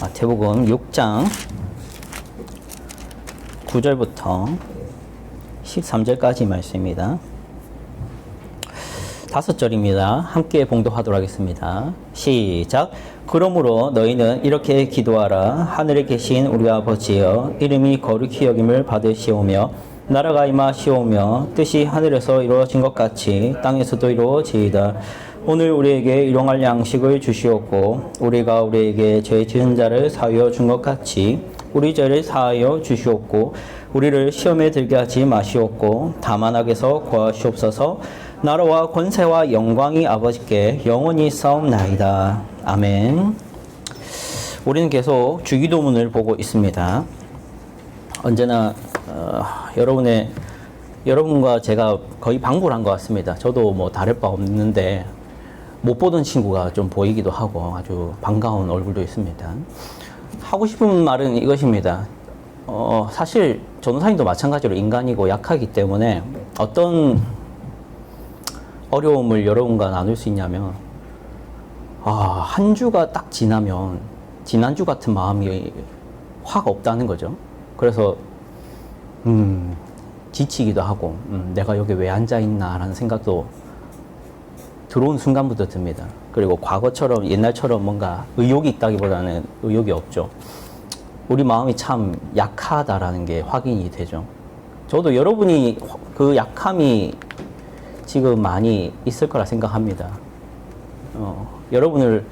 마태복음 6장 9절부터 13절까지 말씀입니다. 5절입니다. 함께 봉독하도록 하겠습니다. 시작. 그러므로 너희는 이렇게 기도하라. 하늘에 계신 우리 아버지여, 이름이 거룩히 여김을 받으시오며 나라가 임하시오며 뜻이 하늘에서 이루어진 것 같이 땅에서도 이루어지이다. 오늘 우리에게 일용할 양식을 주시옵고 우리가 우리에게 죄 지은 자를 사하여 준 것 같이 우리 죄를 사하여 주시옵고 우리를 시험에 들게 하지 마시옵고 다만 악에서 구하시옵소서. 나라와 권세와 영광이 아버지께 영원히 싸움나이다. 아멘. 우리는 계속 주기도문을 보고 있습니다. 언제나 여러분과 제가 거의 방불한 것 같습니다. 저도 뭐 다를 바 없는데 못 보던 친구가 좀 보이기도 하고 아주 반가운 얼굴도 있습니다. 하고 싶은 말은 이것입니다. 사실 전도사님도 마찬가지로 인간이고 약하기 때문에 어떤 어려움을 여러분과 나눌 수 있냐면 한 주가 딱 지나면 지난주 같은 마음이 확 없다는 거죠. 그래서 지치기도 하고 내가 여기 왜 앉아있나 라는 생각도 들어온 순간부터 듭니다. 그리고 과거처럼 옛날처럼 뭔가 의욕이 있다기보다는 의욕이 없죠. 우리 마음이 참 약하다라는 게 확인이 되죠. 저도 여러분이 그 약함이 지금 많이 있을 거라 생각합니다. 여러분을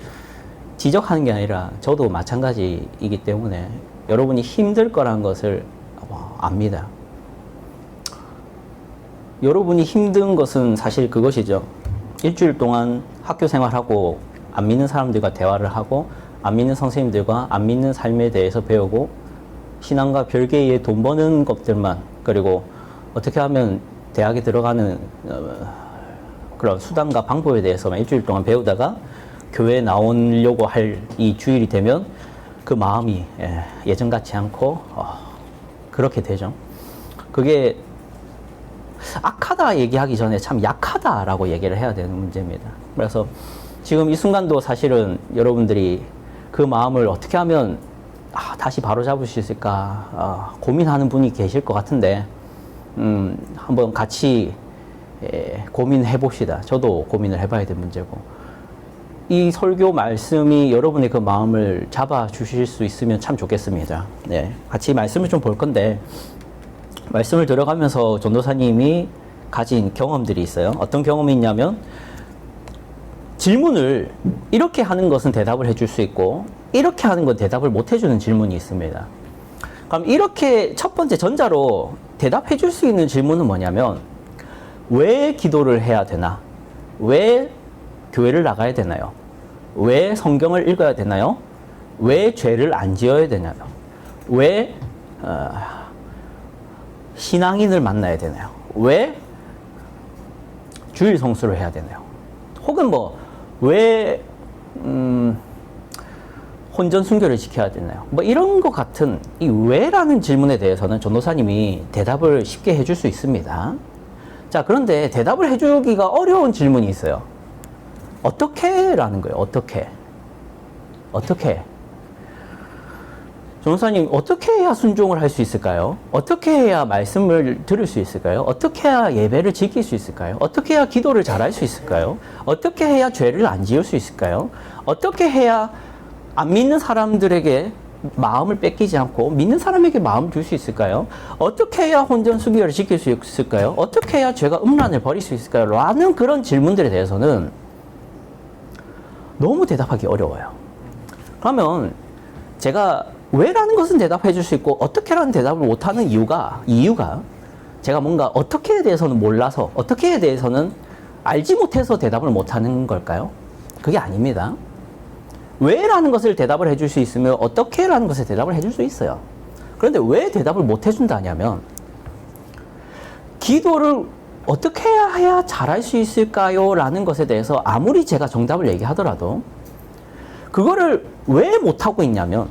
지적하는 게 아니라 저도 마찬가지이기 때문에 여러분이 힘들 거라는 것을 압니다. 여러분이 힘든 것은 사실 그것이죠. 일주일 동안 학교 생활하고 안 믿는 사람들과 대화를 하고 안 믿는 선생님들과 안 믿는 삶에 대해서 배우고 신앙과 별개의 돈 버는 것들만, 그리고 어떻게 하면 대학에 들어가는 그런 수단과 방법에 대해서만 일주일 동안 배우다가 교회에 나오려고 할 이 주일이 되면 그 마음이 예전 같지 않고 그렇게 되죠. 그게 악하다 얘기하기 전에 참 약하다라고 얘기를 해야 되는 문제입니다. 그래서 지금 이 순간도 사실은 여러분들이 그 마음을 어떻게 하면 다시 바로잡을 수 있을까 고민하는 분이 계실 것 같은데 한번 같이 고민해 봅시다. 저도 고민을 해봐야 될 문제고, 이 설교 말씀이 여러분의 그 마음을 잡아 주실 수 있으면 참 좋겠습니다. 네, 같이 말씀을 좀 볼 건데, 말씀을 들어가면서 전도사님이 가진 경험들이 있어요. 어떤 경험이 있냐면, 질문을 이렇게 하는 것은 대답을 해줄 수 있고 이렇게 하는 건 대답을 못 해주는 질문이 있습니다. 그럼 이렇게 첫 번째 전자로 대답해 줄 수 있는 질문은 뭐냐면, 왜 기도를 해야 되나? 왜 교회를 나가야 되나요? 왜 성경을 읽어야 되나요? 왜 죄를 안 지어야 되나요? 왜 신앙인을 만나야 되나요? 왜 주일 성수를 해야 되나요? 혹은 왜 혼전 순교를 지켜야 되나요? 이런 것 같은 이 왜라는 질문에 대해서는 전도사님이 대답을 쉽게 해줄 수 있습니다. 자, 그런데 대답을 해주기가 어려운 질문이 있어요. 어떻게? 라는 거예요. 어떻게? 전도사님, 어떻게 해야 순종을 할 수 있을까요? 어떻게 해야 말씀을 들을 수 있을까요? 어떻게 해야 예배를 지킬 수 있을까요? 어떻게 해야 기도를 잘할 수 있을까요? 어떻게 해야 죄를 안 지을 수 있을까요? 어떻게 해야 안 믿는 사람들에게 마음을 뺏기지 않고 믿는 사람에게 마음을 줄 수 있을까요? 어떻게 해야 혼전 순교를 지킬 수 있을까요? 어떻게 해야 죄가 음란을 버릴 수 있을까요? 라는 그런 질문들에 대해서는 너무 대답하기 어려워요. 그러면 제가 왜라는 것은 대답해 줄 수 있고 어떻게라는 대답을 못하는 이유가 제가 뭔가 어떻게에 대해서는 몰라서, 어떻게에 대해서는 알지 못해서 대답을 못하는 걸까요? 그게 아닙니다. 왜라는 것을 대답을 해줄 수 있으면 어떻게라는 것에 대답을 해줄 수 있어요. 그런데 왜 대답을 못 해준다냐면, 기도를 어떻게 해야 잘할 수 있을까요? 라는 것에 대해서 아무리 제가 정답을 얘기하더라도 그거를 왜 못하고 있냐면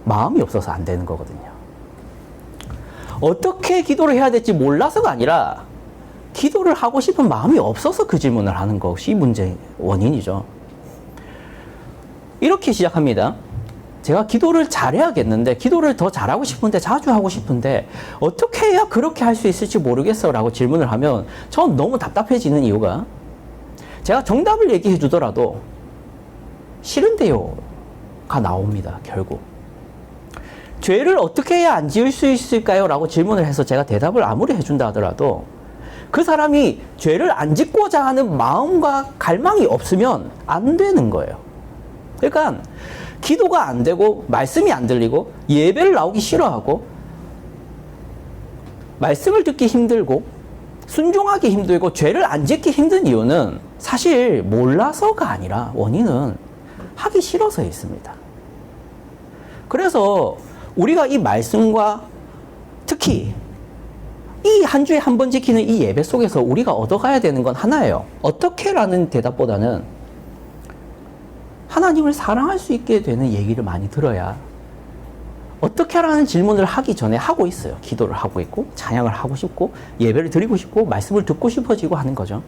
마음이 없어서 안 되는 거거든요. 어떻게 기도를 해야 될지 몰라서가 아니라 기도를 하고 싶은 마음이 없어서 그 질문을 하는 것이 문제의 원인이죠. 이렇게 시작합니다. 제가 기도를 잘해야겠는데, 기도를 더 잘하고 싶은데, 자주 하고 싶은데 어떻게 해야 그렇게 할 수 있을지 모르겠어 라고 질문을 하면 전 너무 답답해지는 이유가, 제가 정답을 얘기해 주더라도 싫은데요가 나옵니다. 결국 죄를 어떻게 해야 안 지을 수 있을까요? 라고 질문을 해서 제가 대답을 아무리 해준다 하더라도 그 사람이 죄를 안 짓고자 하는 마음과 갈망이 없으면 안 되는 거예요. 그러니까 기도가 안 되고 말씀이 안 들리고 예배를 나오기 싫어하고 말씀을 듣기 힘들고 순종하기 힘들고 죄를 안 짓기 힘든 이유는 사실 몰라서가 아니라 원인은 하기 싫어서 있습니다. 그래서 우리가 이 말씀과 특히 이 한 주에 한 번 지키는 이 예배 속에서 우리가 얻어가야 되는 건 하나예요. 어떻게라는 대답보다는 하나님을 사랑할 수 있게 되는 얘기를 많이 들어야, 어떻게라는 질문을 하기 전에 하고 있어요. 기도를 하고 있고 찬양을 하고 싶고 예배를 드리고 싶고 말씀을 듣고 싶어지고 하는 거죠.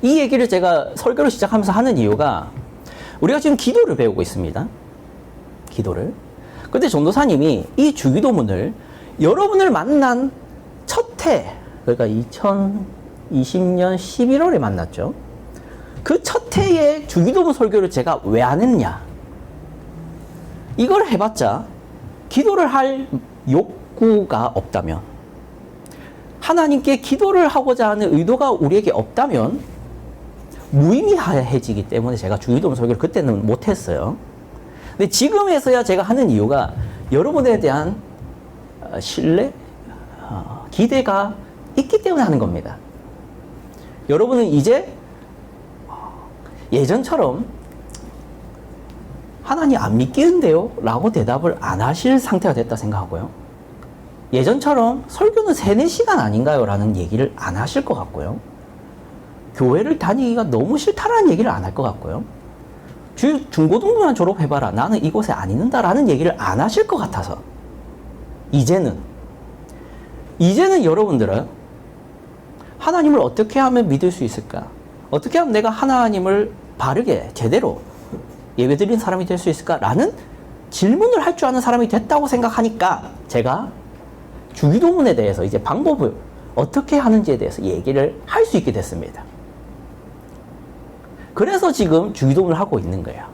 이 얘기를 제가 설교를 시작하면서 하는 이유가, 우리가 지금 기도를 배우고 있습니다. 기도를. 근데 전도사님이 이 주기도문을 여러분을 만난 첫 해, 그러니까 2020년 11월에 만났죠. 그 첫 해에 주기도문 설교를 제가 왜 안 했냐? 이걸 해봤자 기도를 할 욕구가 없다면, 하나님께 기도를 하고자 하는 의도가 우리에게 없다면 무의미해지기 때문에 제가 주기도문 설교를 그때는 못했어요. 근데 지금에서야 제가 하는 이유가 여러분에 대한 신뢰, 기대가 있기 때문에 하는 겁니다. 여러분은 이제 예전처럼 하나님 안 믿기는데요? 라고 대답을 안 하실 상태가 됐다 생각하고요. 예전처럼 설교는 3-4시간 아닌가요? 라는 얘기를 안 하실 것 같고요. 교회를 다니기가 너무 싫다라는 얘기를 안 할 것 같고요. 중고등부만 졸업해봐라. 나는 이곳에 안 있는다. 라는 얘기를 안 하실 것 같아서 이제는 여러분들은 하나님을 어떻게 하면 믿을 수 있을까? 어떻게 하면 내가 하나님을 바르게 제대로 예배드리는 사람이 될 수 있을까? 라는 질문을 할 줄 아는 사람이 됐다고 생각하니까 제가 주기도문에 대해서 이제 방법을 어떻게 하는지에 대해서 얘기를 할 수 있게 됐습니다. 그래서 지금 주기도문을 하고 있는 거예요.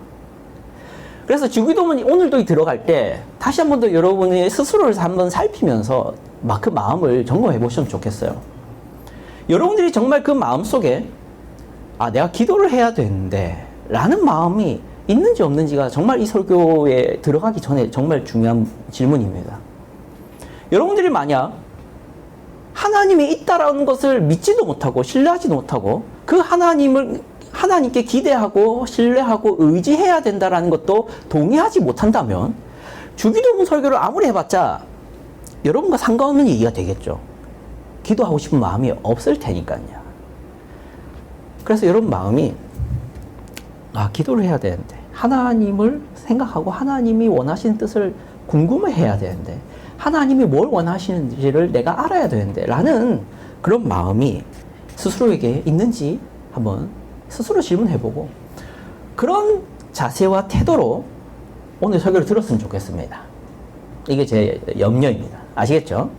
그래서 주기도문이 오늘도 들어갈 때 다시 한 번 더 여러분의 스스로를 한번 살피면서 막 그 마음을 점검해 보시면 좋겠어요. 여러분들이 정말 그 마음 속에 내가 기도를 해야 되는데 라는 마음이 있는지 없는지가 정말 이 설교에 들어가기 전에 정말 중요한 질문입니다. 여러분들이 만약 하나님이 있다라는 것을 믿지도 못하고 신뢰하지도 못하고 그 하나님께 기대하고 신뢰하고 의지해야 된다라는 것도 동의하지 못한다면 주기도문 설교를 아무리 해봤자 여러분과 상관없는 얘기가 되겠죠. 기도하고 싶은 마음이 없을 테니까요. 그래서 여러분 마음이 기도를 해야 되는데, 하나님을 생각하고 하나님이 원하시는 뜻을 궁금해해야 되는데, 하나님이 뭘 원하시는지를 내가 알아야 되는데 라는 그런 마음이 스스로에게 있는지 한번 스스로 질문해보고 그런 자세와 태도로 오늘 설교를 들었으면 좋겠습니다. 이게 제 염려입니다. 아시겠죠?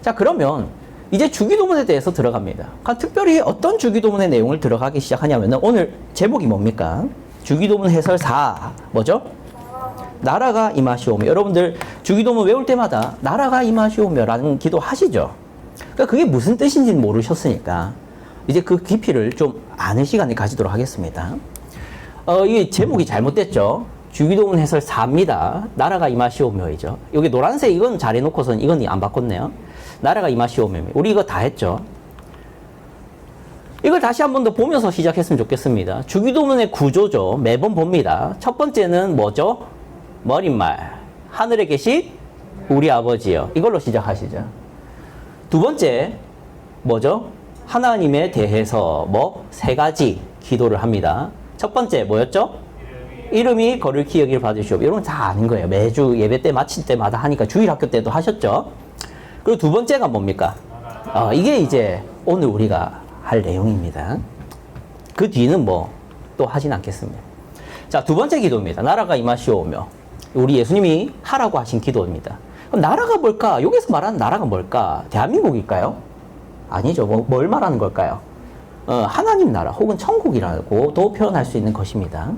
자, 그러면 이제 주기도문에 대해서 들어갑니다. 특별히 어떤 주기도문의 내용을 들어가기 시작하냐면 오늘 제목이 뭡니까? 주기도문 해설 4 뭐죠? 나라가 임하시오며. 여러분들 주기도문 외울 때마다 나라가 임하시오며 라는 기도 하시죠? 그러니까 그게 무슨 뜻인지는 모르셨으니까 이제 그 깊이를 좀 아는 시간을 가지도록 하겠습니다. 이게 제목이 잘못됐죠? 주기도문 해설 4입니다. 나라가 임하시오며이죠. 여기 노란색 이건 잘 해놓고서는 이건 안 바꿨네요. 나라가 임하시오며. 우리 이거 다 했죠? 이걸 다시 한 번 더 보면서 시작했으면 좋겠습니다. 주기도문의 구조죠. 매번 봅니다. 첫 번째는 뭐죠? 머릿말. 하늘에 계신 우리 아버지요. 이걸로 시작하시죠. 두 번째 뭐죠? 하나님에 대해서 3가지 기도를 합니다. 첫 번째 뭐였죠? 이름이 거룩히 여길 받으시오. 여러분 다 아는 거예요. 매주 예배 때 마칠 때마다 하니까 주일학교 때도 하셨죠? 그리고 두 번째가 뭡니까? 이게 이제 오늘 우리가 할 내용입니다. 그 뒤는 뭐 또 하진 않겠습니다. 자, 두 번째 기도입니다. 나라가 임하시오며. 우리 예수님이 하라고 하신 기도입니다. 그럼 나라가 뭘까? 여기서 말하는 나라가 뭘까? 대한민국일까요? 아니죠. 뭘 말하는 걸까요? 하나님 나라 혹은 천국이라고도 표현할 수 있는 것입니다.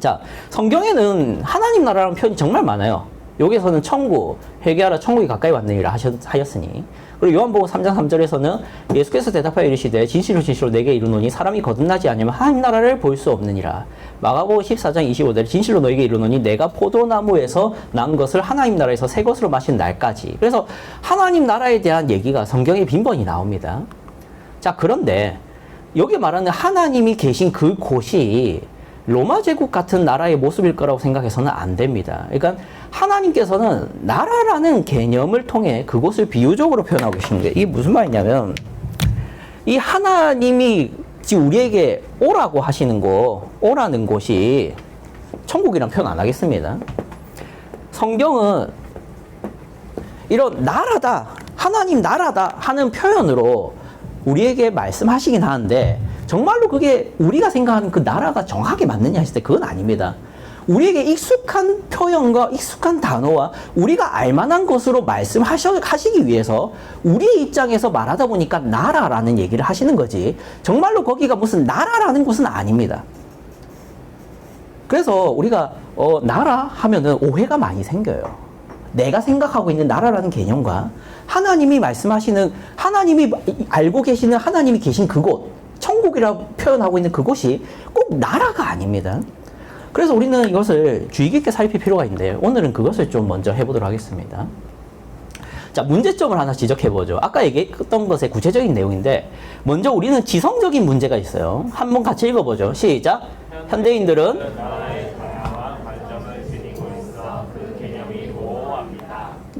자, 성경에는 하나님 나라라는 표현이 정말 많아요. 여기서는 천국, 회개하라 천국이 가까이 왔느니라 하였으니. 그리고 요한복음 3장 3절에서는 예수께서 대답하여 이르시되 진실로 진실로 내게 이르노니 사람이 거듭나지 않으면 하나님 나라를 볼 수 없느니라. 마가복음 14장 25절에 진실로 너에게 이르노니 내가 포도나무에서 난 것을 하나님 나라에서 새 것으로 마신 날까지. 그래서 하나님 나라에 대한 얘기가 성경에 빈번히 나옵니다. 자, 그런데 여기 말하는 하나님이 계신 그 곳이 로마 제국 같은 나라의 모습일 거라고 생각해서는 안 됩니다. 그러니까 하나님께서는 나라라는 개념을 통해 그곳을 비유적으로 표현하고 계시는데, 이게 무슨 말이냐면, 이 하나님이 지금 우리에게 오라고 하시는 오라는 곳이 천국이란 표현 안 하겠습니다. 성경은 이런 나라다, 하나님 나라다 하는 표현으로 우리에게 말씀하시긴 하는데, 정말로 그게 우리가 생각하는 그 나라가 정확하게 맞느냐 했을 때 그건 아닙니다. 우리에게 익숙한 표현과 익숙한 단어와 우리가 알만한 것으로 말씀하시기 위해서 우리의 입장에서 말하다 보니까 나라라는 얘기를 하시는 거지, 정말로 거기가 무슨 나라라는 곳은 아닙니다. 그래서 우리가 나라 하면은 오해가 많이 생겨요. 내가 생각하고 있는 나라라는 개념과 하나님이 말씀하시는, 하나님이 알고 계시는 하나님이 계신 그곳, 천국이라고 표현하고 있는 그곳이 꼭 나라가 아닙니다. 그래서 우리는 이것을 주의 깊게 살필 필요가 있는데, 오늘은 그것을 좀 먼저 해보도록 하겠습니다. 자, 문제점을 하나 지적해보죠. 아까 얘기했던 것의 구체적인 내용인데, 먼저 우리는 지성적인 문제가 있어요. 한번 같이 읽어보죠. 시작. 현대인들은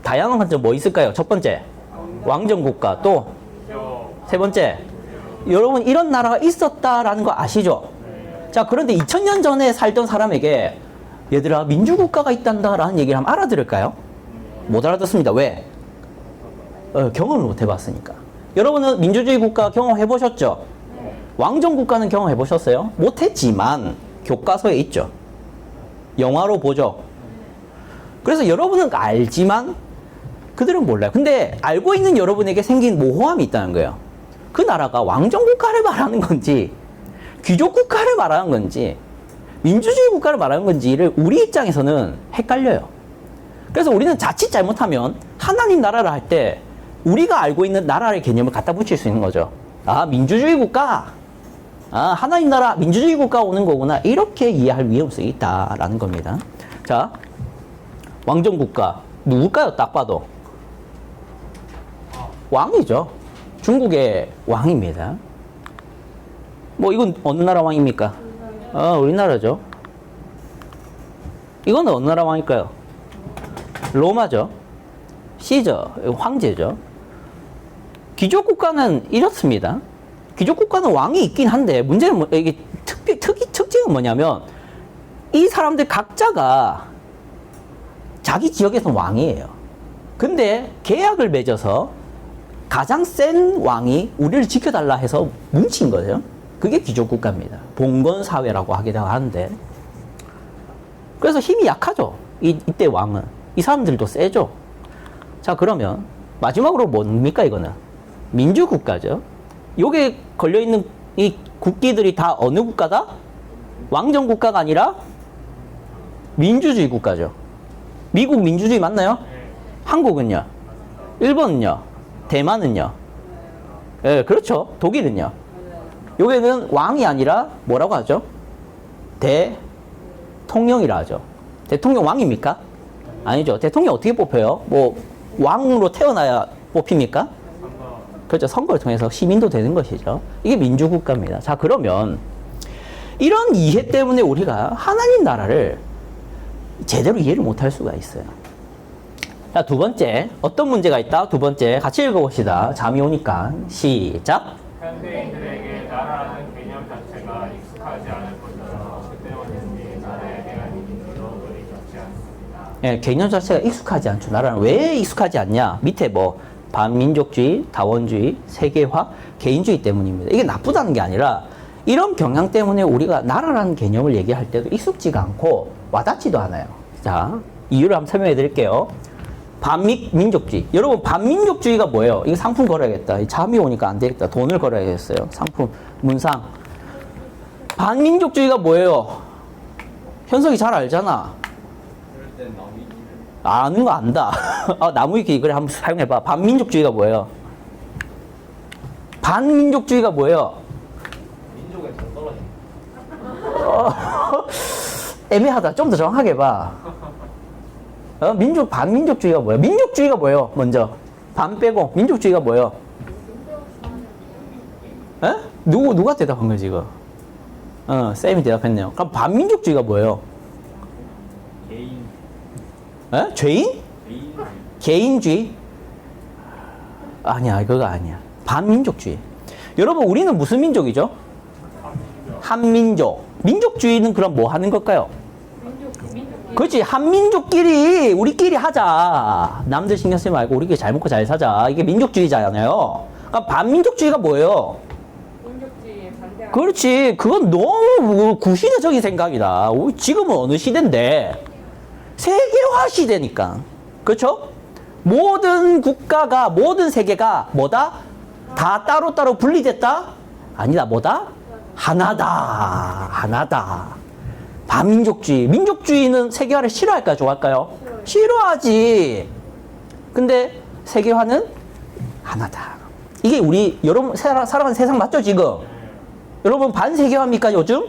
다양한 관점 뭐 있을까요? 첫 번째, 왕정국가. 또 세 번째, 여러분 이런 나라가 있었다라는 거 아시죠? 자, 그런데 2000년 전에 살던 사람에게 얘들아 민주국가가 있단다라는 얘기를 하면 알아들을까요? 못 알아듣습니다. 왜? 경험을 못 해봤으니까. 여러분은 민주주의 국가 경험해 보셨죠? 왕정국가는 경험해 보셨어요? 못했지만 교과서에 있죠. 영화로 보죠. 그래서 여러분은 알지만 그들은 몰라요. 근데 알고 있는 여러분에게 생긴 모호함이 있다는 거예요. 그 나라가 왕정국가를 말하는 건지 귀족국가를 말하는 건지 민주주의 국가를 말하는 건지를 우리 입장에서는 헷갈려요. 그래서 우리는 자칫 잘못하면 하나님 나라를 할 때 우리가 알고 있는 나라의 개념을 갖다 붙일 수 있는 거죠. 아, 민주주의 국가, 아, 하나님 나라 민주주의 국가 오는 거구나, 이렇게 이해할 위험성이 있다라는 겁니다. 자, 왕정국가 누굴까요? 딱 봐도 왕이죠. 중국의 왕입니다. 뭐 이건 어느 나라 왕입니까? 우리나라죠. 이건 어느 나라 왕일까요? 로마죠. 시저, 황제죠. 귀족국가는 이렇습니다. 귀족국가는 왕이 있긴 한데, 문제는 이게 특징은 뭐냐면, 이 사람들 각자가 자기 지역에서 왕이에요. 근데 계약을 맺어서 가장 센 왕이 우리를 지켜달라 해서 뭉친 거죠. 그게 귀족국가입니다. 봉건사회라고 하기도 하는데, 그래서 힘이 약하죠. 이때 왕은. 이 사람들도 세죠. 자, 그러면 마지막으로 뭡니까? 이거는 민주국가죠. 요게 걸려있는 이 국기들이 다 어느 국가다? 왕정국가가 아니라 민주주의 국가죠. 미국 민주주의 맞나요? 한국은요? 일본은요? 대만은요? 예, 그렇죠. 독일은요? 여기는 왕이 아니라 뭐라고 하죠? 대통령이라 하죠. 대통령 왕입니까? 아니죠. 대통령 어떻게 뽑혀요? 뭐 왕으로 태어나야 뽑힙니까? 그렇죠. 선거를 통해서 시민도 되는 것이죠. 이게 민주국가입니다. 자, 그러면 이런 이해 때문에 우리가 하나님 나라를 제대로 이해를 못할 수가 있어요. 자, 두 번째, 어떤 문제가 있다? 두 번째, 같이 읽어봅시다. 잠이 오니까. 시작. 현대인들에게 나라라는 개념 자체가 익숙하지 않을 뿐더러 그때는 나라에 대한 이미지도 그리 좋지 않습니다. 예, 개념 자체가 익숙하지 않죠. 나라는 왜 익숙하지 않냐? 밑에 뭐 반민족주의, 다원주의, 세계화, 개인주의 때문입니다. 이게 나쁘다는 게 아니라 이런 경향 때문에 우리가 나라라는 개념을 얘기할 때도 익숙지가 않고 와닿지도 않아요. 자, 이유를 한번 설명해 드릴게요. 반민족주의. 여러분, 반민족주의가 뭐예요? 이거 상품 걸어야겠다. 잠이 오니까 안 되겠다. 돈을 걸어야겠어요. 상품, 문상. 반민족주의가 뭐예요? 현석이 잘 알잖아. 아는 거 안다. 나무위키 그래 한번 사용해봐. 반민족주의가 뭐예요? 반민족주의가 뭐예요? 민족의 동떨어짐. 애매하다. 좀 더 정확하게 봐. 반민족주의가 뭐예요? 민족주의가 뭐예요? 먼저. 반 빼고. 민족주의가 뭐예요? 에? 누가 대답한 거지, 이거? 쌤이 대답했네요. 그럼 반민족주의가 뭐예요? 개인. 에? 죄인? 개인주의? 아니야, 그거 아니야. 반민족주의. 여러분, 우리는 무슨 민족이죠? 한민족. 민족주의는 그럼 뭐 하는 걸까요? 그렇지. 한민족끼리 우리끼리 하자. 남들 신경 쓰지 말고 우리끼리 잘 먹고 잘 사자. 이게 민족주의잖아요. 그러니까 반민족주의가 뭐예요? 민족주의에 반대하는. 그렇지. 그건 너무 구시대적인 생각이다. 지금은 어느 시대인데? 세계화 시대니까. 그렇죠? 모든 국가가, 모든 세계가 뭐다? 다 따로따로 분리됐다? 아니다. 뭐다? 하나다. 하나다. 반민족주의. 민족주의는 세계화를 싫어할까요? 좋아할까요? 싫어하지. 근데 세계화는 하나다. 이게 우리 여러분 살아가는 세상 맞죠 지금? 여러분 반세계화입니까 요즘?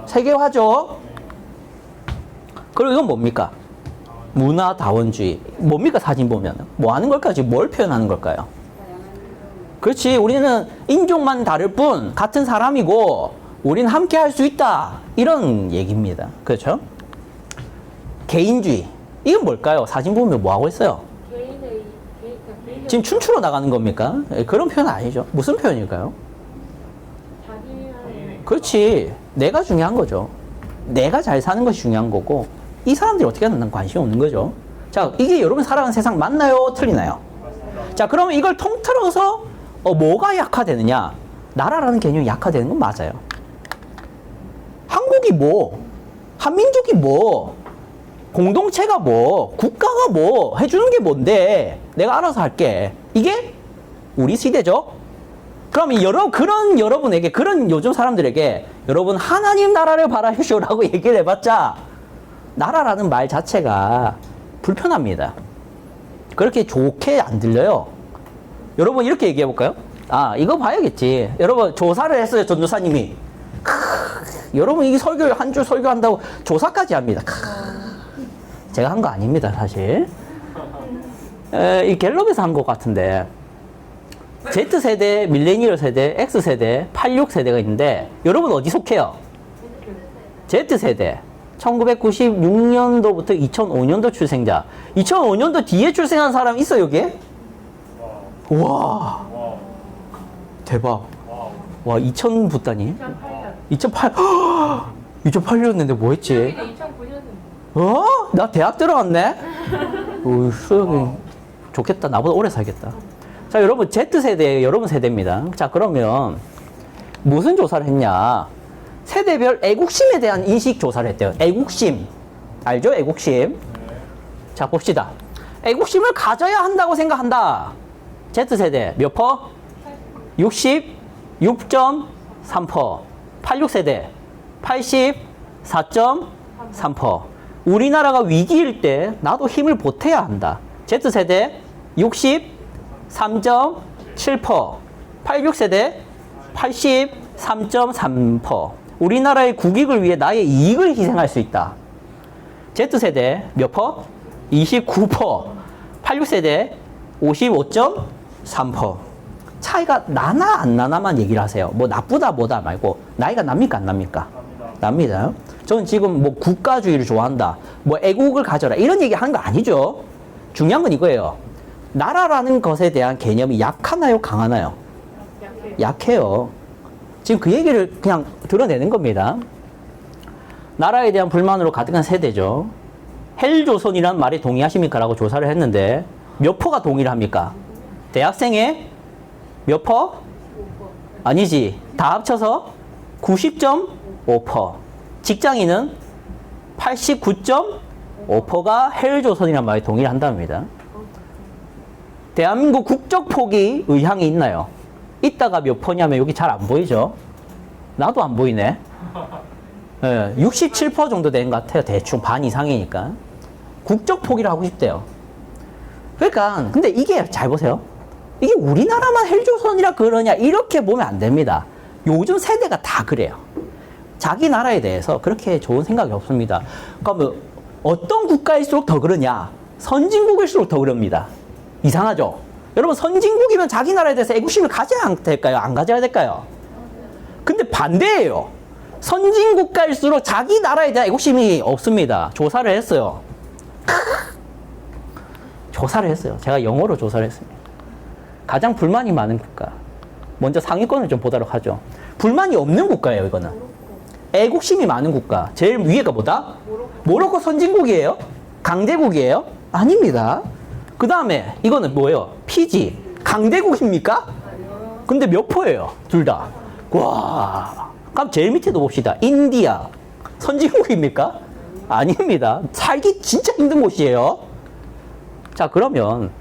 세계화죠. 그리고 이건 뭡니까? 문화다원주의. 뭡니까 사진 보면? 뭐 하는 걸까요? 지금 뭘 표현하는 걸까요? 그렇지. 우리는 인종만 다를 뿐 같은 사람이고 우리는 함께 할 수 있다. 이런 얘기입니다. 그렇죠? 개인주의. 이건 뭘까요? 사진 보면 뭐 하고 있어요? 지금 춤추러 나가는 겁니까? 그런 표현 아니죠. 무슨 표현일까요? 그렇지. 내가 중요한 거죠. 내가 잘 사는 것이 중요한 거고 이 사람들이 어떻게 하는 난 관심이 없는 거죠. 자, 이게 여러분 살아가는 세상 맞나요? 틀리나요? 자, 그러면 이걸 통틀어서 뭐가 약화되느냐? 나라라는 개념이 약화되는 건 맞아요. 한국이 뭐? 한민족이 뭐? 공동체가 뭐? 국가가 뭐? 해주는 게 뭔데? 내가 알아서 할게. 이게 우리 시대죠? 그럼 여러분에게, 그런 요즘 사람들에게 여러분 하나님 나라를 바라십시오라고 얘기를 해봤자 나라라는 말 자체가 불편합니다. 그렇게 좋게 안 들려요. 여러분 이렇게 얘기해 볼까요? 이거 봐야겠지. 여러분 조사를 했어요. 전도사님이. 여러분 이 설교를 한 줄 설교한다고 조사까지 합니다. 제가 한 거 아닙니다 사실. 이 갤럽에서 한 것 같은데 Z세대, 밀레니얼 세대, X세대, 86세대가 있는데 여러분 어디 속해요? Z세대. 1996년도부터 2005년도 출생자. 2005년도 뒤에 출생한 사람 있어 여기에? 와 대박. 와 2000 붙다니? 2008 2008년인데 뭐 했지? 2009년생. 나 대학 들어갔네? 수영이 좋겠다. 나보다 오래 살겠다. 자, 여러분 Z세대, 여러분 세대입니다. 자, 그러면 무슨 조사를 했냐? 세대별 애국심에 대한 인식 조사를 했대요. 애국심. 알죠? 애국심. 자, 봅시다. 애국심을 가져야 한다고 생각한다. Z세대 몇 퍼? 66.3%. 86세대 84.3%. 우리나라가 위기일 때 나도 힘을 보태야 한다. Z세대 63.7%. 86세대 83.3%. 우리나라의 국익을 위해 나의 이익을 희생할 수 있다. Z세대 몇 퍼? 29%. 86세대 55.3%. 차이가 나나 안 나나만 얘기를 하세요. 뭐 나쁘다 뭐다 말고 나이가 납니까 안 납니까? 납니다. 저는 지금 뭐 국가주의를 좋아한다. 뭐 애국을 가져라. 이런 얘기 하는 거 아니죠. 중요한 건 이거예요. 나라라는 것에 대한 개념이 약하나요 강하나요? 약해요. 지금 그 얘기를 그냥 드러내는 겁니다. 나라에 대한 불만으로 가득한 세대죠. 헬조선이란 말에 동의하십니까? 라고 조사를 했는데 몇 퍼가 동의를 합니까? 대학생의 몇 퍼? 아니지. 다 합쳐서 90.5%. 직장인은 89.5%가 헬조선이란 말에 동의를 한답니다. 대한민국 국적 포기 의향이 있나요? 있다가 몇 퍼냐면 여기 잘 안 보이죠? 나도 안 보이네. 예, 67% 정도 되는 것 같아요. 대충 반 이상이니까. 국적 포기를 하고 싶대요. 그러니까 근데 이게 잘 보세요. 이게 우리나라만 헬조선이라 그러냐 이렇게 보면 안 됩니다. 요즘 세대가 다 그래요. 자기 나라에 대해서 그렇게 좋은 생각이 없습니다. 그러니까 뭐 어떤 국가일수록 더 그러냐? 선진국일수록 더 그럽니다. 이상하죠? 여러분 선진국이면 자기 나라에 대해서 애국심을 가져야 될까요? 안 가져야 될까요? 근데 반대예요. 선진국가일수록 자기 나라에 대한 애국심이 없습니다. 조사를 했어요. 조사를 했어요. 제가 영어로 조사를 했습니다. 가장 불만이 많은 국가. 먼저 상위권을 좀 보도록 하죠. 불만이 없는 국가예요, 이거는. 애국심이 많은 국가. 제일 위에가 뭐다? 모로코 선진국이에요? 강대국이에요? 아닙니다. 그 다음에 이거는 뭐예요? 피지. 강대국입니까? 근데 몇 %예요? 둘 다. 와. 그럼 제일 밑에도 봅시다. 인디아. 선진국입니까? 아닙니다. 살기 진짜 힘든 곳이에요. 자, 그러면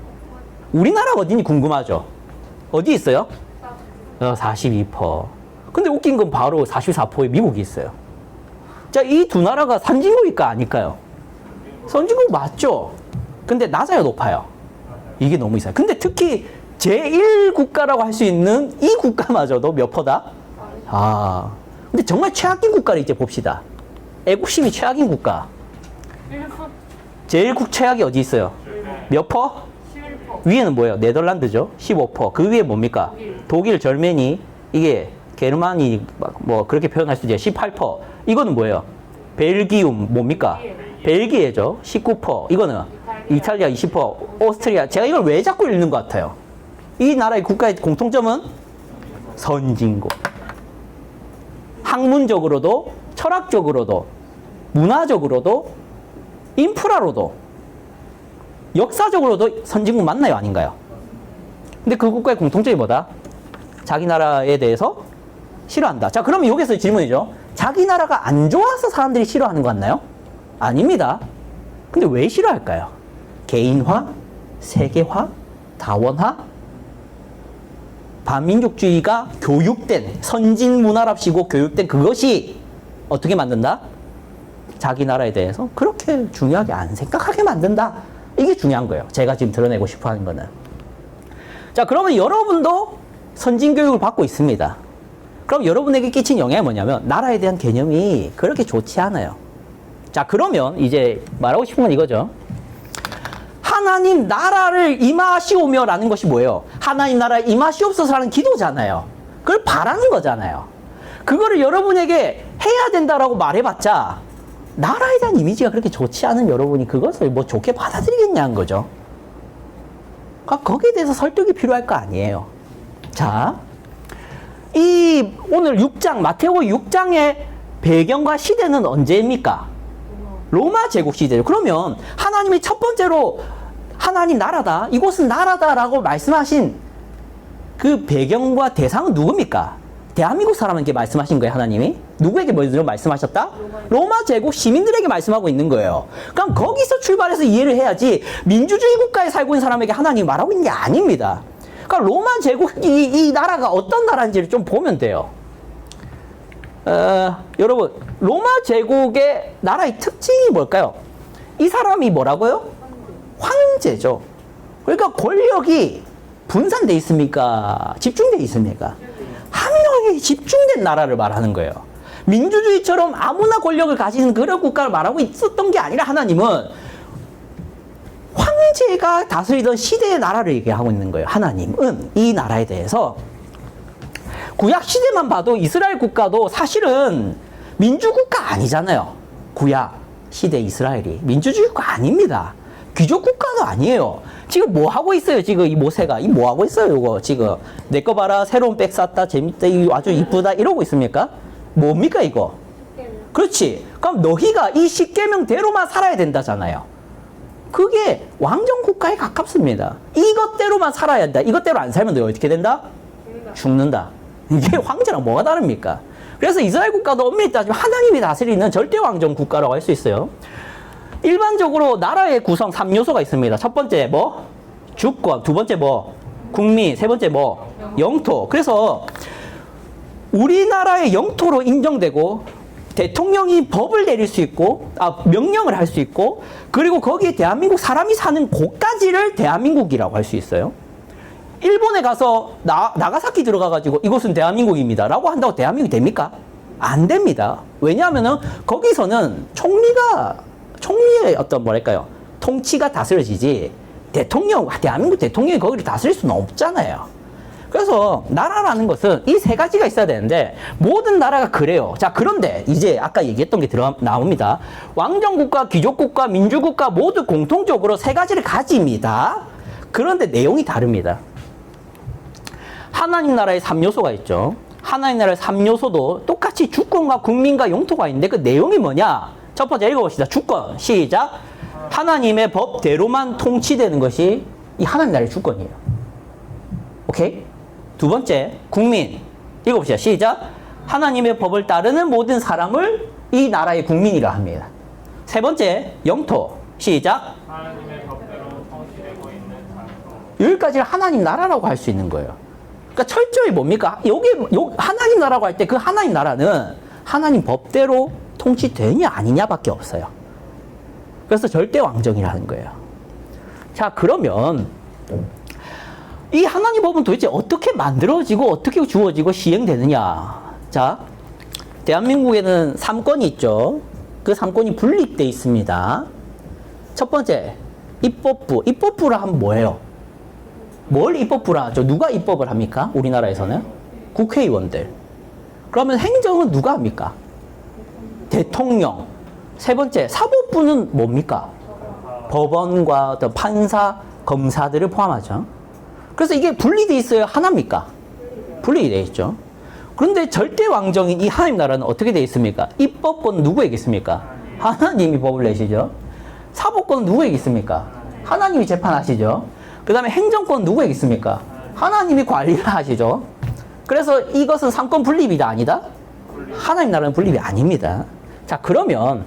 우리나라가 어딘지 궁금하죠? 어디 있어요? 42%. 근데 웃긴 건 바로 44%의 미국이 있어요. 자, 이 두 나라가 선진국일까 아닐까요? 선진국 맞죠? 근데 낮아요, 높아요? 이게 너무 이상해요. 근데 특히 제1국가라고 할 수 있는 이 국가마저도 몇 %다? 아, 근데 정말 최악인 국가를 이제 봅시다. 애국심이 최악인 국가. 제일 최악이 어디 있어요? 몇 %? 11%. 위에는 뭐예요? 네덜란드죠? 15%. 그 위에 뭡니까? 독일, 절메니, 이게 게르만이 뭐 그렇게 표현할 수 있죠. 18%. 이거는 뭐예요? 벨기움 뭡니까? 벨기에죠. 19%. 이거는 이탈리아 20%. 오스트리아. 제가 이걸 왜 자꾸 읽는 것 같아요? 이 나라의 국가의 공통점은 선진국. 학문적으로도 철학적으로도 문화적으로도 인프라로도 역사적으로도 선진국 맞나요? 아닌가요? 근데 그 국가의 공통점이 뭐다? 자기 나라에 대해서 싫어한다. 자, 그러면 여기서 질문이죠. 자기 나라가 안 좋아서 사람들이 싫어하는 거 같나요? 아닙니다. 근데 왜 싫어할까요? 개인화, 세계화, 다원화, 반민족주의가 교육된 선진 문화랍시고 교육된 그것이 어떻게 만든다? 자기 나라에 대해서 그렇게 중요하게 안 생각하게 만든다. 이게 중요한 거예요. 제가 지금 드러내고 싶어 하는 거는. 자, 그러면 여러분도 선진 교육을 받고 있습니다. 그럼 여러분에게 끼친 영향이 뭐냐면 나라에 대한 개념이 그렇게 좋지 않아요. 자, 그러면 이제 말하고 싶은 건 이거죠. 하나님 나라를 임하시오며 라는 것이 뭐예요? 하나님 나라에 임하시옵소서라는 기도잖아요. 그걸 바라는 거잖아요. 그거를 여러분에게 해야 된다라고 말해봤자 나라에 대한 이미지가 그렇게 좋지 않은 여러분이 그것을 뭐 좋게 받아들이겠냐는 거죠. 그러니까 거기에 대해서 설득이 필요할 거 아니에요. 자, 이 오늘 6장 마태복음 6장의 배경과 시대는 언제입니까? 로마 제국 시대죠. 그러면 하나님이 첫 번째로 하나님 나라다, 이곳은 나라다라고 말씀하신 그 배경과 대상은 누굽니까? 대한민국 사람에게 말씀하신 거예요, 하나님이? 누구에게 먼저 말씀하셨다? 로마 제국 시민들에게 말씀하고 있는 거예요. 그럼 거기서 출발해서 이해를 해야지 민주주의 국가에 살고 있는 사람에게 하나님이 말하고 있는 게 아닙니다. 그러니까 로마 제국이 이 나라가 어떤 나라인지를 좀 보면 돼요. 여러분, 로마 제국의 나라의 특징이 뭘까요? 이 사람이 뭐라고요? 황제죠. 그러니까 권력이 분산돼 있습니까? 집중돼 있습니까? 한 명에게 집중된 나라를 말하는 거예요. 민주주의처럼 아무나 권력을 가지는 그런 국가를 말하고 있었던 게 아니라 하나님은 황제가 다스리던 시대의 나라를 얘기하고 있는 거예요. 하나님은 이 나라에 대해서 구약 시대만 봐도 이스라엘 국가도 사실은 민주국가 아니잖아요. 구약 시대 이스라엘이 민주주의 국가 아닙니다. 귀족 국가도 아니에요. 지금 뭐 하고 있어요? 지금 이 모세가 이 뭐 하고 있어요? 이거 지금 내 거 봐라, 새로운 백 샀다, 재밌다, 이거 아주 이쁘다 이러고 있습니까? 뭡니까 이거? 그렇지. 그럼 너희가 이 십계명대로만 살아야 된다잖아요. 그게 왕정 국가에 가깝습니다. 이것대로만 살아야 한다. 이것대로 안 살면 너 어떻게 된다? 죽는다. 이게 황제랑 뭐가 다릅니까? 그래서 이스라엘 국가도 엄밀히 따지면 하나님이 다스리는 절대왕정 국가라고 할 수 있어요. 일반적으로 나라의 구성 3요소가 있습니다. 첫 번째 뭐? 주권. 두 번째 뭐? 국민. 세 번째 뭐? 영토. 그래서 우리나라의 영토로 인정되고 대통령이 법을 내릴 수 있고 명령을 할 수 있고 그리고 거기에 대한민국 사람이 사는 곳까지를 대한민국이라고 할 수 있어요. 일본에 가서 나가사키 들어가가지고 이곳은 대한민국입니다 라고 한다고 대한민국이 됩니까? 안 됩니다. 왜냐하면은 거기서는 총리의 어떤 뭐랄까요 통치가 다스려지지 대한민국 대통령이 거기를 다스릴 수는 없잖아요. 그래서 나라라는 것은 이 세 가지가 있어야 되는데 모든 나라가 그래요. 자, 그런데 이제 아까 얘기했던 게 나옵니다. 왕정국가, 귀족국가, 민주국가 모두 공통적으로 세 가지를 가집니다. 그런데 내용이 다릅니다. 하나님 나라의 3요소가 있죠. 하나님 나라의 3요소도 똑같이 주권과 국민과 영토가 있는데 그 내용이 뭐냐? 첫 번째 읽어봅시다. 주권. 시작. 하나님의 법대로만 통치되는 것이 이 하나님 나라의 주권이에요. 오케이? 두 번째, 국민. 읽어봅시다. 시작. 하나님의 법을 따르는 모든 사람을 이 나라의 국민이라 합니다. 세 번째, 영토. 시작. 하나님의 법대로 통치되고 있는 장소. 여기까지를 하나님 나라라고 할 수 있는 거예요. 그러니까 철저히 뭡니까? 하나님 나라고 할 때 그 하나님 나라는 하나님 법대로 통치되냐 아니냐밖에 없어요. 그래서 절대 왕정이라는 거예요. 자, 그러면 이 하나님 법은 도대체 어떻게 만들어지고 어떻게 주어지고 시행되느냐? 자, 대한민국에는 3권이 있죠. 그 3권이 분립되어 있습니다. 첫 번째, 입법부. 입법부라 하면 뭐예요? 뭘 입법부라 하죠? 누가 입법을 합니까? 우리나라에서는? 국회의원들. 그러면 행정은 누가 합니까? 대통령. 세 번째, 사법부는 뭡니까? 법원과 어떤 판사, 검사들을 포함하죠. 그래서 이게 분리되어 있어요? 하나입니까? 분리되어 있죠. 그런데 절대 왕정인 이 하나님 나라는 어떻게 되어 있습니까? 입법권은 누구에게 있습니까? 하나님이 법을 내시죠. 사법권은 누구에게 있습니까? 하나님이 재판하시죠. 그 다음에 행정권은 누구에게 있습니까? 하나님이 관리를 하시죠. 그래서 이것은 삼권 분립이다 아니다? 하나님 나라는 분립이 아닙니다. 자, 그러면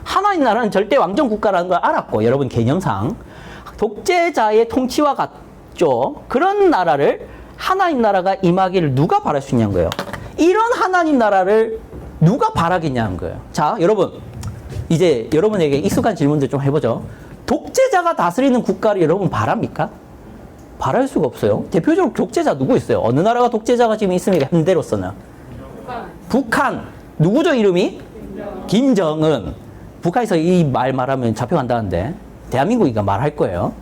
하나님 나라는 절대 왕정 국가라는 걸 알았고 여러분 개념상 독재자의 통치와 같죠. 그런 나라를 하나님 나라가 임하기를 누가 바랄 수 있냐는 거예요. 이런 하나님 나라를 누가 바라겠냐는 거예요. 자, 여러분 이제 여러분에게 익숙한 질문들 좀 해보죠. 독재자가 다스리는 국가를 여러분 바랍니까? 바랄 수가 없어요. 대표적으로 독재자 누구 있어요? 어느 나라가 독재자가 지금 있습니까? 현대로서는 북한. 누구죠 이름이? 김정은. 북한에서 이 말하면 잡혀간다는데 대한민국이가 말할 거예요.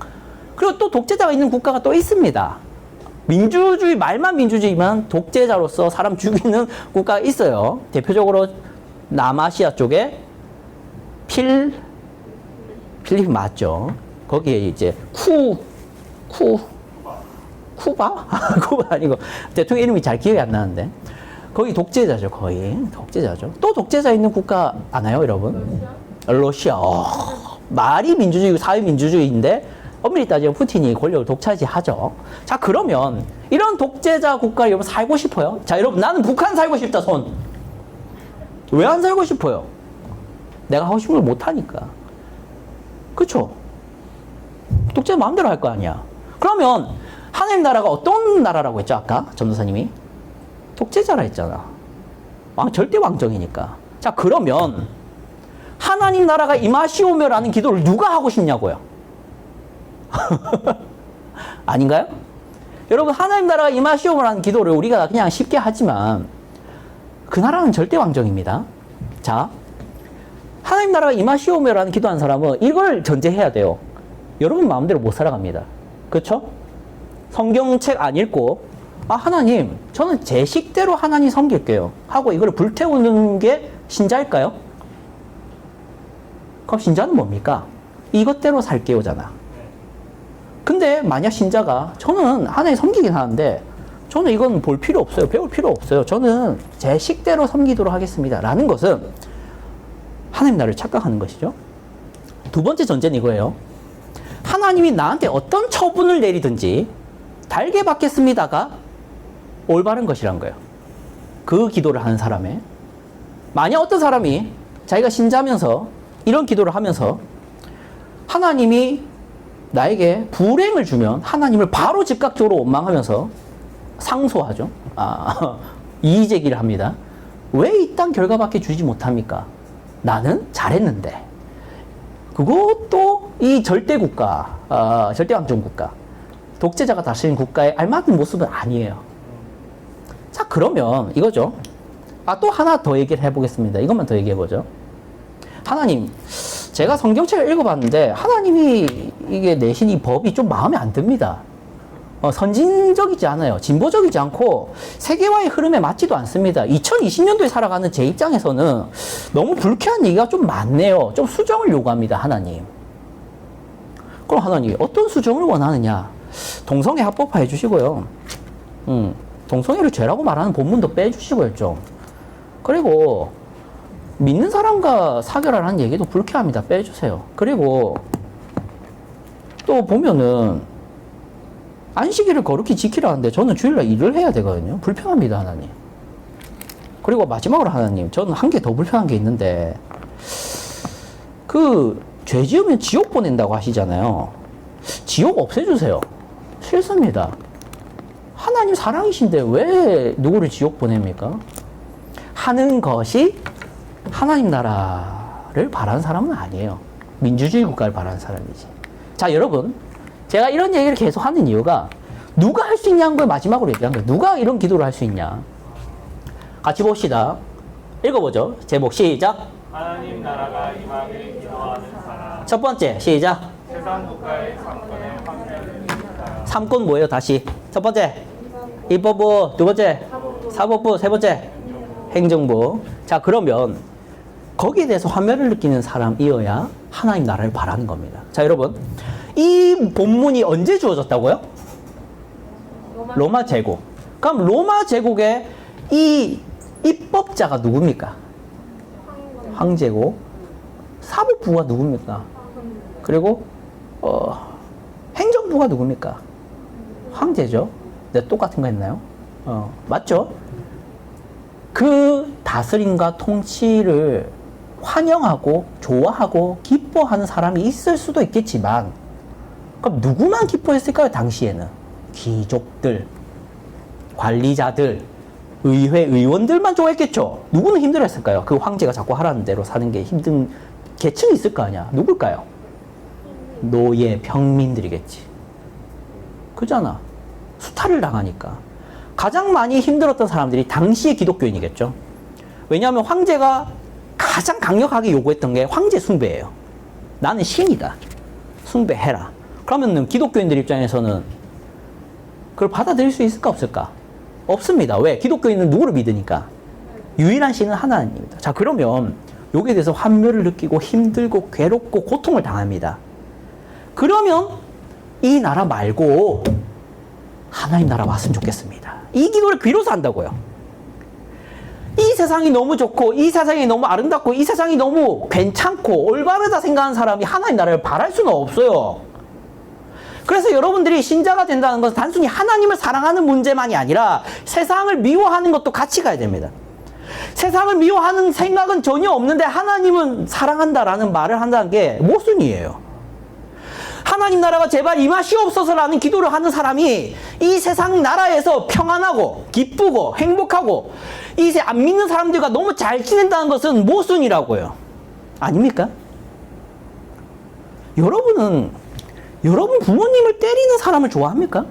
그리고 또 독재자가 있는 국가가 또 있습니다. 민주주의, 말만 민주주의만 독재자로서 사람 죽이는 국가가 있어요. 대표적으로 남아시아 쪽에 필리핀 맞죠? 거기에 이제 쿠바? 쿠바 아니고 대통령 이름이 잘 기억이 안 나는데 거기 독재자죠. 거의 독재자죠. 또 독재자 있는 국가 아나요 여러분? 러시아. 말이 민주주의고 사회민주주의인데 엄밀히 따지면 푸틴이 권력을 독차지하죠. 자, 그러면 이런 독재자 국가에 여러분 살고 싶어요? 자, 여러분 나는 북한 살고 싶다 손. 왜 안 살고 싶어요? 내가 하고 싶은 걸 못하니까. 그쵸? 독재자 마음대로 할 거 아니야. 그러면 하나님 나라가 어떤 나라라고 했죠 아까 전도사님이? 독재자라 했잖아. 절대 왕정이니까. 자, 그러면 하나님 나라가 임하시오며라는 기도를 누가 하고 싶냐고요? 아닌가요? 여러분 하나님 나라가 임하시오며라는 기도를 우리가 그냥 쉽게 하지만 그 나라는 절대 왕정입니다. 자, 하나님 나라가 임하시오며라는 기도하는 사람은 이걸 전제해야 돼요. 여러분 마음대로 못 살아갑니다. 그렇죠? 성경책 안 읽고 하나님 저는 제 식대로 하나님 섬길게요 하고 이걸 불태우는 게 신자일까요? 그럼 신자는 뭡니까? 이것대로 살게요잖아. 근데 만약 신자가 저는 하나님 섬기긴 하는데 저는 이건 볼 필요 없어요. 배울 필요 없어요. 저는 제 식대로 섬기도록 하겠습니다 라는 것은 하나님 나라를 착각하는 것이죠. 두 번째 전제는 이거예요. 하나님이 나한테 어떤 처분을 내리든지 달게 받겠습니다가 올바른 것이란 거예요. 그 기도를 하는 사람의. 만약 어떤 사람이 자기가 신자면서 이런 기도를 하면서 하나님이 나에게 불행을 주면 하나님을 바로 즉각적으로 원망하면서 상소하죠. 이의제기를 합니다. 왜 이딴 결과밖에 주지 못합니까? 나는 잘했는데. 그것도 이 절대국가, 절대왕정국가, 독재자가 다스리는 국가에 알맞은 모습은 아니에요. 자, 그러면 이거죠. 또 하나 더 얘기를 해보겠습니다. 이것만 더 얘기해보죠. 하나님, 제가 성경책을 읽어봤는데 하나님이 이게 내신 이 법이 좀 마음에 안 듭니다. 선진적이지 않아요. 진보적이지 않고 세계화의 흐름에 맞지도 않습니다. 2020년도에 살아가는 제 입장에서는 너무 불쾌한 얘기가 좀 많네요. 좀 수정을 요구합니다, 하나님. 그럼 하나님, 어떤 수정을 원하느냐? 동성애 합법화해 주시고요. 동성애를 죄라고 말하는 본문도 빼주시고요, 좀. 그리고 믿는 사람과 사결하라는 얘기도 불쾌합니다. 빼주세요. 그리고 또 보면은 안식일을 거룩히 지키라는데 저는 주일날 일을 해야 되거든요. 불편합니다, 하나님. 그리고 마지막으로 하나님, 저는 한 개 더 불편한 게 있는데 죄 지으면 지옥 보낸다고 하시잖아요. 지옥 없애주세요. 싫습니다. 하나님 사랑이신데 왜 누구를 지옥 보냅니까? 하는 것이 하나님 나라를 바라는 사람은 아니에요. 민주주의 국가를 바라는 사람이지. 자, 여러분, 제가 이런 얘기를 계속 하는 이유가 누가 할 수 있냐는 걸 마지막으로 얘기한 거예요. 누가 이런 기도를 할 수 있냐? 같이 봅시다. 읽어보죠. 제목 시작. 하나님 나라가 임하길 기도하는 사람. 첫 번째 시작. 세상 국가의 상권에 환멸을 입니다. 삼권 뭐예요? 다시. 첫 번째 입법부, 두 번째 사법부, 세 번째 행정부. 자, 그러면 거기에 대해서 환멸을 느끼는 사람이어야 하나님 나라를 바라는 겁니다. 자, 여러분, 이 본문이 언제 주어졌다고요? 로마 제국. 그럼 로마 제국의 이 입법자가 누굽니까? 황제고, 사법부가 누굽니까? 그리고 행정부가 누굽니까? 황제죠. 네, 똑같은 거 했나요? 맞죠? 그 다스림과 통치를 환영하고 좋아하고 기뻐하는 사람이 있을 수도 있겠지만, 그럼 누구만 기뻐했을까요? 당시에는 귀족들, 관리자들, 의회 의원들만 좋아했겠죠. 누구는 힘들었을까요? 그 황제가 자꾸 하라는 대로 사는 게 힘든 계층이 있을 거 아니야. 누굴까요? 노예, 평민들이겠지. 그잖아. 수탈을 당하니까. 가장 많이 힘들었던 사람들이 당시의 기독교인이겠죠. 왜냐하면 황제가 가장 강력하게 요구했던 게 황제 숭배예요. 나는 신이다. 숭배해라. 그러면 기독교인들 입장에서는 그걸 받아들일 수 있을까 없을까? 없습니다. 왜? 기독교인은 누구를 믿으니까? 유일한 신은 하나님입니다. 자, 그러면 여기에 대해서 환멸을 느끼고 힘들고 괴롭고 고통을 당합니다. 그러면 이 나라 말고 하나님 나라 왔으면 좋겠습니다. 이 기도를 비로소 한다고요. 이 세상이 너무 좋고 이 세상이 너무 아름답고 이 세상이 너무 괜찮고 올바르다 생각하는 사람이 하나님 나라를 바랄 수는 없어요. 그래서 여러분들이 신자가 된다는 것은 단순히 하나님을 사랑하는 문제만이 아니라 세상을 미워하는 것도 같이 가야 됩니다. 세상을 미워하는 생각은 전혀 없는데 하나님은 사랑한다라는 말을 한다는 게 모순이에요. 하나님 나라가 제발 임하시옵소서라는 기도를 하는 사람이 이 세상 나라에서 평안하고 기쁘고 행복하고 이 안 믿는 사람들과 너무 잘 지낸다는 것은 모순이라고요. 아닙니까? 여러분 부모님을 때리는 사람을 좋아합니까?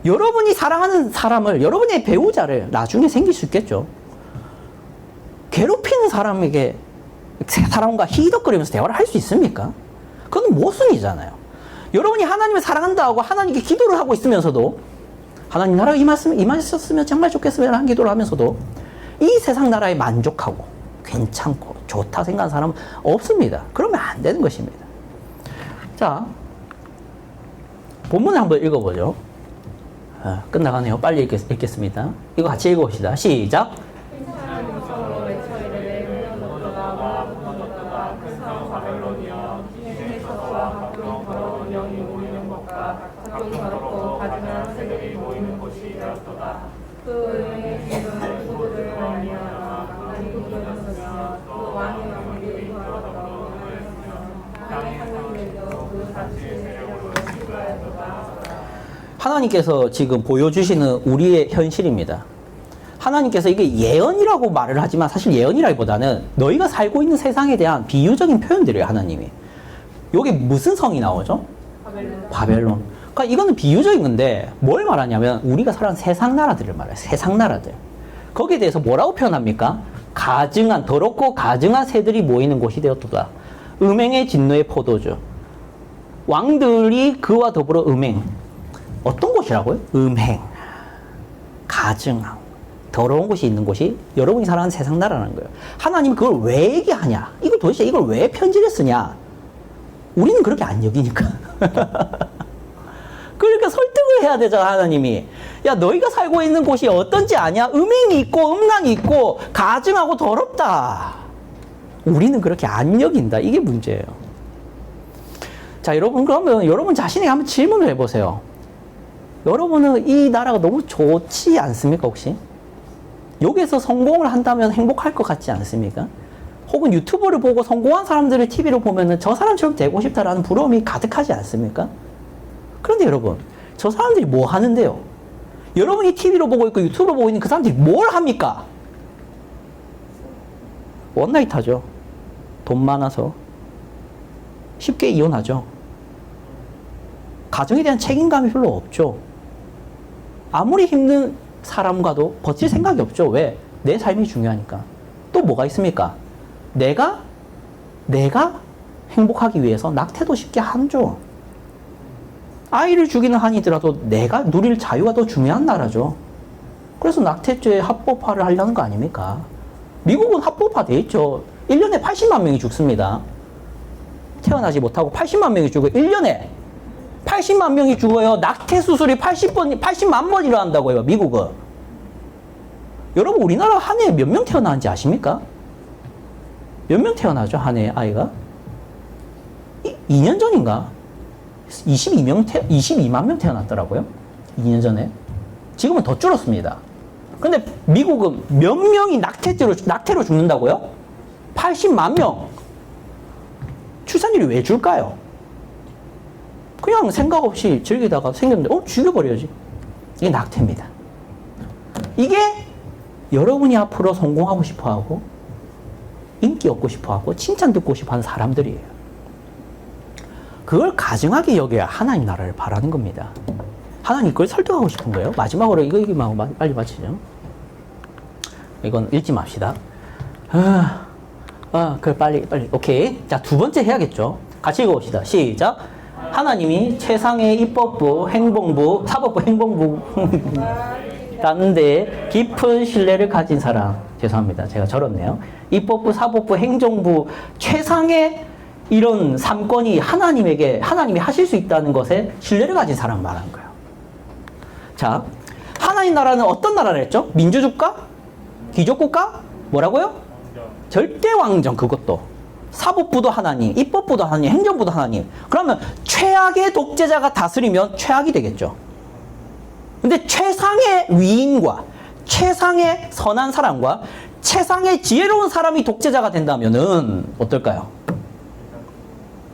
여러분이 사랑하는 사람을, 여러분의 배우자를 나중에 생길 수 있겠죠. 괴롭히는 사람에게 사람과 희덕거리면서 대화를 할 수 있습니까? 그건 모순이잖아요. 여러분이 하나님을 사랑한다 하고 하나님께 기도를 하고 있으면서도 하나님 나라가 임하셨으면 정말 좋겠으면 하는 기도를 하면서도 이 세상 나라에 만족하고 괜찮고 좋다 생각하는 사람은 없습니다. 그러면 안 되는 것입니다. 자, 본문을 한번 읽어보죠. 끝나가네요. 빨리 읽겠습니다. 이거 같이 읽어봅시다. 시작. 그 은행의 집은 누구를 아니하나 나날이 굳어졌으며 또 왕이 왕에게 구하였다. 땅의 하나님께서 그 자치의 세력으로 지도하였도다. 하나님께서 지금 보여주시는 우리의 현실입니다. 하나님께서 이게 예언이라고 말을 하지만 사실 예언이라기보다는 너희가 살고 있는 세상에 대한 비유적인 표현들이에요, 하나님이. 여기 무슨 성이 나오죠? 바벨론. 그러니까 이거는 비유적인 건데 뭘 말하냐면 우리가 살아가는 세상 나라들을 말해요. 세상 나라들. 거기에 대해서 뭐라고 표현합니까? 가증한, 더럽고 가증한 새들이 모이는 곳이 되었도다. 음행의 진노의 포도주. 왕들이 그와 더불어 음행. 어떤 곳이라고요? 음행. 가증함. 더러운 곳이 있는 곳이 여러분이 살아가는 세상 나라라는 거예요. 하나님이 그걸 왜 얘기하냐? 이걸 도대체 이걸 왜 편지를 쓰냐? 우리는 그렇게 안 여기니까. 그러니까 설득을 해야 되잖아, 하나님이. 야, 너희가 살고 있는 곳이 어떤지 아냐? 음행이 있고, 음란이 있고, 가증하고 더럽다. 우리는 그렇게 안 여긴다. 이게 문제예요. 자, 여러분, 그러면 여러분 자신에게 한번 질문을 해보세요. 여러분은 이 나라가 너무 좋지 않습니까, 혹시? 여기서 성공을 한다면 행복할 것 같지 않습니까? 혹은 유튜브를 보고 성공한 사람들을 TV로 보면은 저 사람처럼 되고 싶다라는 부러움이 가득하지 않습니까? 그런데 여러분, 저 사람들이 뭐 하는데요? 여러분이 TV로 보고 있고 유튜브로 보고 있는 그 사람들이 뭘 합니까? 원나잇 하죠. 돈 많아서. 쉽게 이혼하죠. 가정에 대한 책임감이 별로 없죠. 아무리 힘든 사람과도 버틸 생각이 없죠. 왜? 내 삶이 중요하니까. 또 뭐가 있습니까? 내가 행복하기 위해서 낙태도 쉽게 하죠. 아이를 죽이는 한이더라도 내가 누릴 자유가 더 중요한 나라죠. 그래서 낙태죄 합법화를 하려는 거 아닙니까? 미국은 합법화 돼 있죠. 1년에 80만 명이 죽습니다. 태어나지 못하고 80만 명이 죽어요. 1년에 80만 명이 죽어요. 낙태 수술이 80만 번 일어난다고요, 미국은. 여러분, 우리나라 한 해에 몇 명 태어나는지 아십니까? 몇 명 태어나죠, 한 해에 아이가? 2년 전인가? 22만 명 태어났더라고요. 2년 전에. 지금은 더 줄었습니다. 근데 미국은 몇 명이 낙태로 죽는다고요? 80만 명. 출산율이 왜 줄까요? 그냥 생각 없이 즐기다가 생겼는데, 죽여버려야지. 이게 낙태입니다. 이게 여러분이 앞으로 성공하고 싶어 하고, 인기 얻고 싶어 하고, 칭찬 듣고 싶어 하는 사람들이에요. 그걸 가증하게 여겨야 하나님 나라를 바라는 겁니다. 하나님 그걸 설득하고 싶은 거예요. 마지막으로 이거 얘기만 하고 빨리 마치죠. 이건 읽지 맙시다. 그래, 빨리. 오케이. 자, 두 번째 해야겠죠. 같이 읽어봅시다. 시작. 하나님이 최상의 입법부, 행정부, 사법부, 행정부 라는데 깊은 신뢰를 가진 사람. 죄송합니다. 제가 절었네요. 입법부, 사법부, 행정부 최상의 이런 삼권이 하나님이 하실 수 있다는 것에 신뢰를 가진 사람 말하는 거예요. 자, 하나님 나라는 어떤 나라를 했죠? 민주주의국가? 귀족국가? 뭐라고요? 절대왕정. 그것도 사법부도 하나님, 입법부도 하나님, 행정부도 하나님. 그러면 최악의 독재자가 다스리면 최악이 되겠죠. 근데 최상의 위인과 최상의 선한 사람과 최상의 지혜로운 사람이 독재자가 된다면은 어떨까요?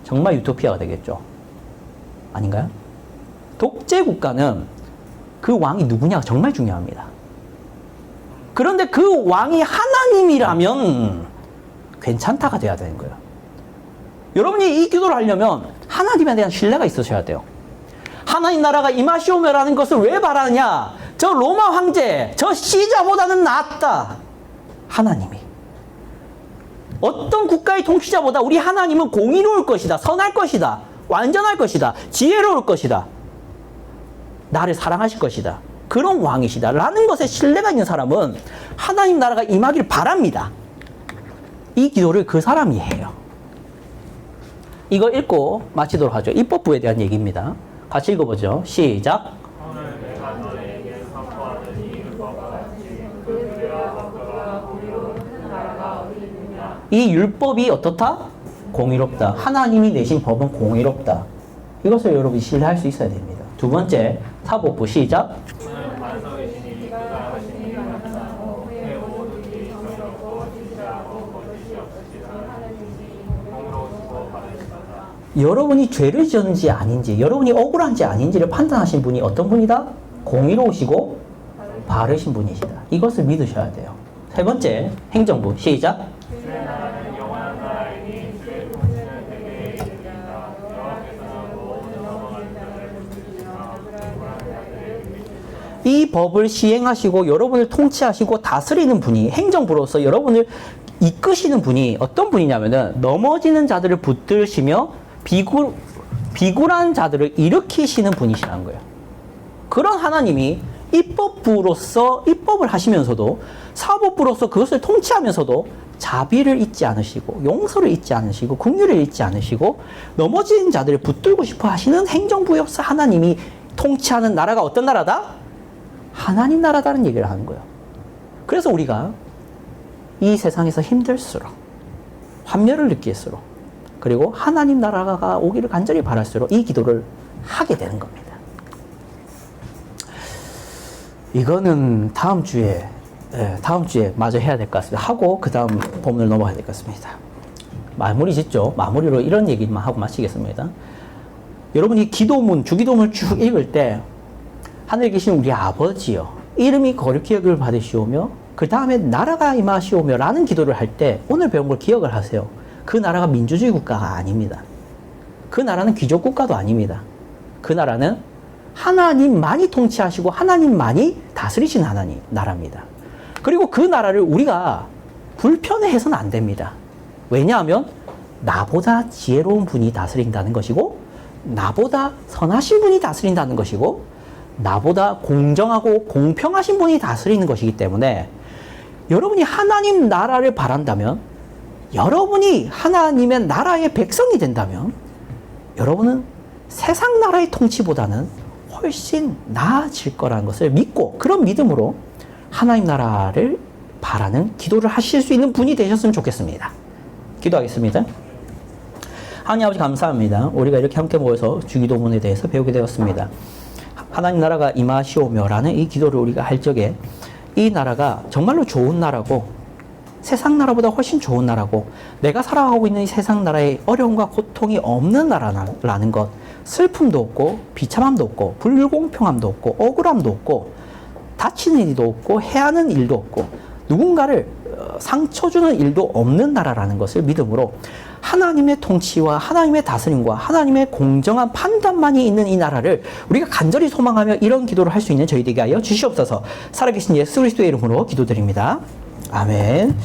정말 유토피아가 되겠죠. 아닌가요? 독재 국가는 그 왕이 누구냐가 정말 중요합니다. 그런데 그 왕이 하나님이라면 괜찮다가 돼야 되는 거예요. 여러분이 이 기도를 하려면 하나님에 대한 신뢰가 있으셔야 돼요. 하나님 나라가 임하시오며라는 것을 왜 바라느냐? 저 로마 황제, 저 시자보다는 낫다. 하나님이. 어떤 국가의 통치자보다 우리 하나님은 공의로울 것이다. 선할 것이다. 완전할 것이다. 지혜로울 것이다. 나를 사랑하실 것이다. 그런 왕이시다. 라는 것에 신뢰가 있는 사람은 하나님 나라가 임하길 바랍니다. 이 기도를 그 사람이 해요. 이거 읽고 마치도록 하죠. 입법부에 대한 얘기입니다. 같이 읽어보죠. 시작. 오늘 내가 너에게 선포하는 이 율법과 같이 그 죄와 법도가 공의로운 나라가 어디 있느냐. 이 율법이 어떻다? 공의롭다. 하나님이 내신 법은 공의롭다. 이것을 여러분이 신뢰할 수 있어야 됩니다. 두 번째, 사법부 시작. 오늘 반석이시니 그가 하신 여러분이 죄를 지었는지 아닌지, 여러분이 억울한지 아닌지를 판단하신 분이 어떤 분이다? 공의로우시고 바르신 분이시다. 이것을 믿으셔야 돼요. 세 번째, 행정부. 시작. 주의 나라는 영원한 나라이니 주의 통치는 대개에 이르리이다. 여호와께서는 모든 넘어가는 자들을 붙드시며 불안한 자들을 이기시리라. 이 법을 시행하시고 여러분을 통치하시고 다스리는 분이, 행정부로서 여러분을 이끄시는 분이 어떤 분이냐면은 넘어지는 자들을 붙드시며 비굴한 자들을 일으키시는 분이시라는 거예요. 그런 하나님이 입법부로서 입법을 하시면서도, 사법부로서 그것을 통치하면서도 자비를 잊지 않으시고 용서를 잊지 않으시고 긍휼을 잊지 않으시고 넘어진 자들을 붙들고 싶어 하시는 행정부여서 하나님이 통치하는 나라가 어떤 나라다? 하나님 나라다는 얘기를 하는 거예요. 그래서 우리가 이 세상에서 힘들수록, 환멸을 느낄수록, 그리고 하나님 나라가 오기를 간절히 바랄수록 이 기도를 하게 되는 겁니다. 이거는 다음 주에 마저 해야 될 것 같습니다. 하고 그 다음 본문을 넘어가야 될 것 같습니다. 마무리 짓죠. 마무리로 이런 얘기만 하고 마치겠습니다. 여러분이 기도문, 주기도문을 쭉 읽을 때 하늘에 계신 우리 아버지여, 이름이 거룩히 여김을 받으시오며 그 다음에 나라가 임하시오며 라는 기도를 할 때 오늘 배운 걸 기억을 하세요. 그 나라가 민주주의 국가가 아닙니다. 그 나라는 귀족 국가도 아닙니다. 그 나라는 하나님만이 통치하시고 하나님만이 다스리시는 하나님 나라입니다. 그리고 그 나라를 우리가 불편해해서는 안 됩니다. 왜냐하면 나보다 지혜로운 분이 다스린다는 것이고, 나보다 선하신 분이 다스린다는 것이고, 나보다 공정하고 공평하신 분이 다스리는 것이기 때문에 여러분이 하나님 나라를 바란다면, 여러분이 하나님의 나라의 백성이 된다면 여러분은 세상 나라의 통치보다는 훨씬 나아질 거라는 것을 믿고, 그런 믿음으로 하나님 나라를 바라는 기도를 하실 수 있는 분이 되셨으면 좋겠습니다. 기도하겠습니다. 하나님 아버지 감사합니다. 우리가 이렇게 함께 모여서 주기도문에 대해서 배우게 되었습니다. 하나님 나라가 임하시오며 라는 이 기도를 우리가 할 적에 이 나라가 정말로 좋은 나라고, 세상 나라보다 훨씬 좋은 나라고, 내가 살아가고 있는 이 세상 나라에 어려움과 고통이 없는 나라라는 것, 슬픔도 없고 비참함도 없고 불공평함도 없고 억울함도 없고 다치는 일도 없고 해하는 일도 없고 누군가를 상처 주는 일도 없는 나라라는 것을 믿음으로 하나님의 통치와 하나님의 다스림과 하나님의 공정한 판단만이 있는 이 나라를 우리가 간절히 소망하며 이런 기도를 할 수 있는 저희 되게 하여 주시옵소서. 살아계신 예수 그리스도의 이름으로 기도드립니다. 아멘.